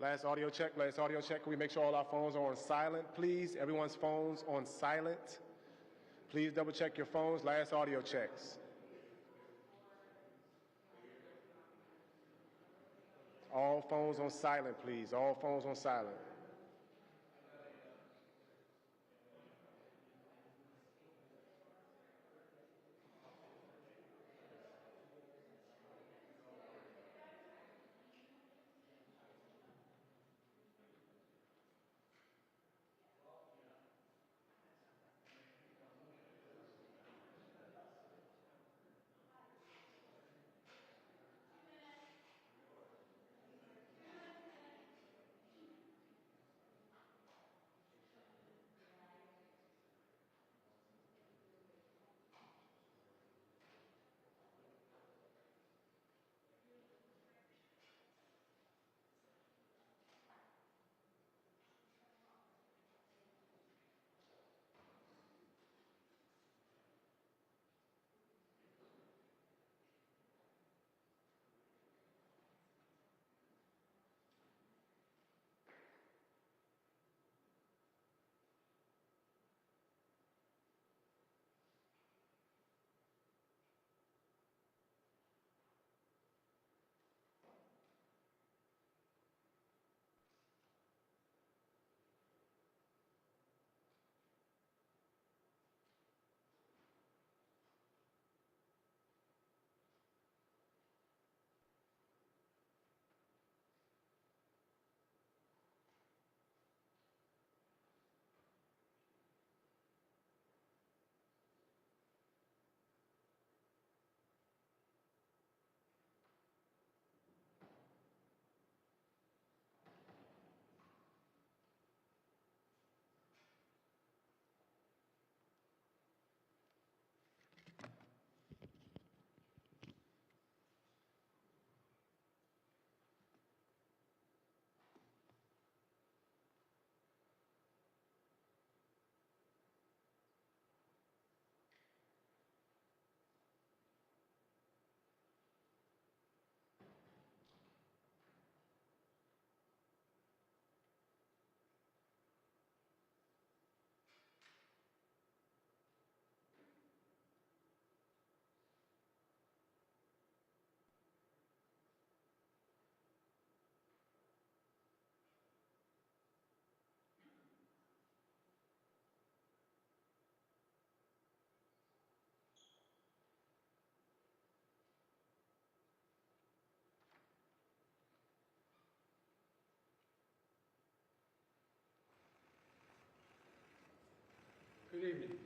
Last audio check, last audio check. Can we make sure all our phones are on silent, please? Everyone's phones on silent. Please double check your phones. Last audio checks. All phones on silent, please. All phones on silent. Good evening.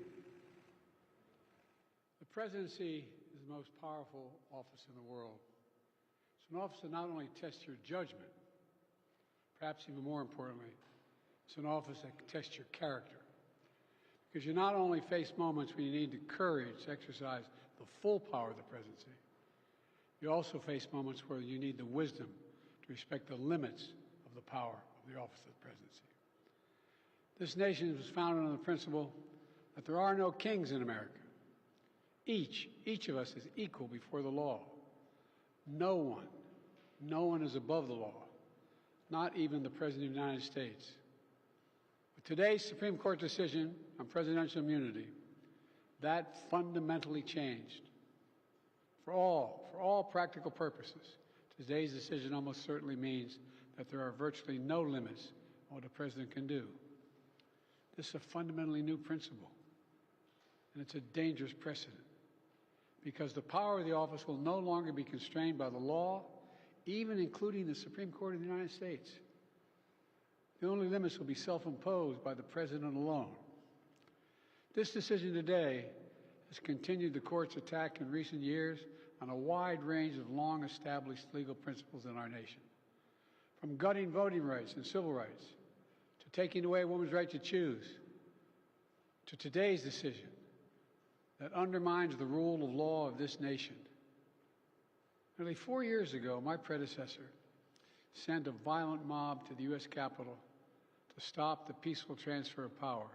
The presidency is the most powerful office in the world. It's an office that not only tests your judgment, perhaps even more importantly, it's an office that tests your character. Because you not only face moments when you need the courage to exercise the full power of the presidency, you also face moments where you need the wisdom to respect the limits of the power of the office of the presidency. This nation was founded on the principle that there are no kings in America. Each of us is equal before the law. No one is above the law, not even the President of the United States. With today's Supreme Court decision on presidential immunity, that fundamentally changed. For all practical purposes, today's decision almost certainly means that there are virtually no limits on what a president can do. This is a fundamentally new principle, and it's a dangerous precedent, because the power of the office will no longer be constrained by the law, even including the Supreme Court of the United States. The only limits will be self-imposed by the president alone. This decision today has continued the court's attack in recent years on a wide range of long-established legal principles in our nation, from gutting voting rights and civil rights, to taking away a woman's right to choose, to today's decision that undermines the rule of law of this nation. Nearly 4 years ago, my predecessor sent a violent mob to the U.S. Capitol to stop the peaceful transfer of power.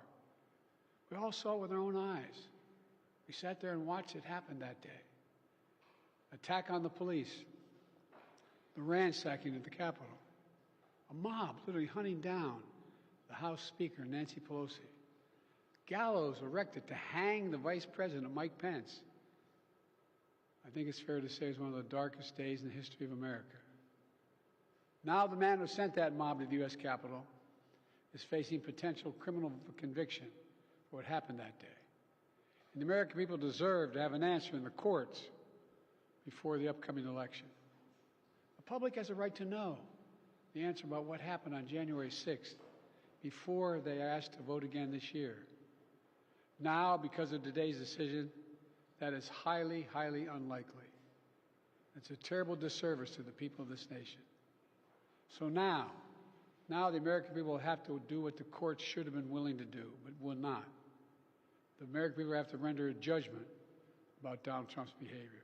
We all saw it with our own eyes. We sat there and watched it happen that day. Attack on the police, the ransacking at the Capitol, A mob literally hunting down the House Speaker, Nancy Pelosi. Gallows erected to hang the Vice President, Mike Pence. I think it's fair to say it's one of the darkest days in the history of America. Now the man who sent that mob to the U.S. Capitol is facing potential criminal conviction for what happened that day. And the American people deserve to have an answer in the courts before the upcoming election. The public has a right to know the answer about what happened on January 6th before they are asked to vote again this year. Now, because of today's decision, that is highly, highly unlikely. It's a terrible disservice to the people of this nation. So now the American people have to do what the courts should have been willing to do, but will not. The American people have to render a judgment about Donald Trump's behavior.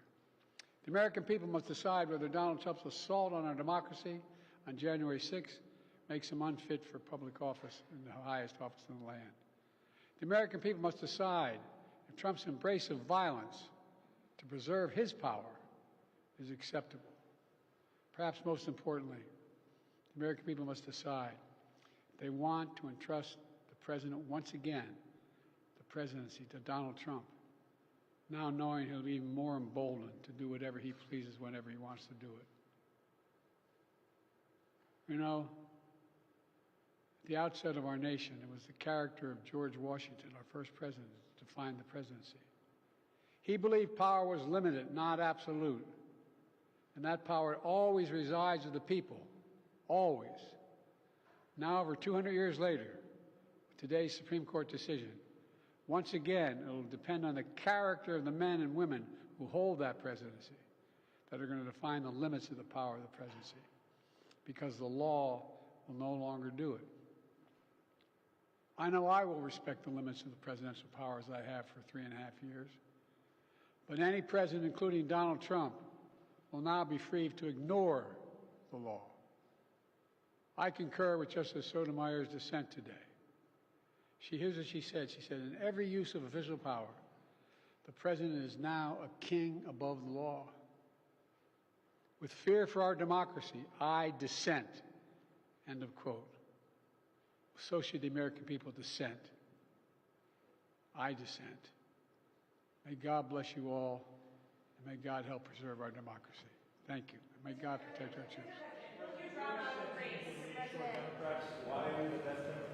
The American people must decide whether Donald Trump's assault on our democracy on January 6th makes him unfit for public office in the highest office in the land. The American people must decide if Trump's embrace of violence to preserve his power is acceptable. Perhaps most importantly, the American people must decide if they want to entrust the President once again, the presidency, to Donald Trump, now knowing he'll be even more emboldened to do whatever he pleases whenever he wants to do it. You know, at the outset of our nation, it was the character of George Washington, our first president, to define the presidency. He believed power was limited, not absolute, and that power always resides with the people, always. Now, over 200 years later, with today's Supreme Court decision, once again, it will depend on the character of the men and women who hold that presidency that are going to define the limits of the power of the presidency, because the law will no longer do it. I know I will respect the limits of the presidential powers I have for 3.5 years, but any president, including Donald Trump, will now be free to ignore the law. I concur with Justice Sotomayor's dissent today. Here's what she said. She said, in every use of official power, the president is now a king above the law. With fear for our democracy, I dissent. End of quote. So should the American people dissent. I dissent. May God bless you all, and may God help preserve our democracy. Thank you. And may God protect our troops. Why the death penalty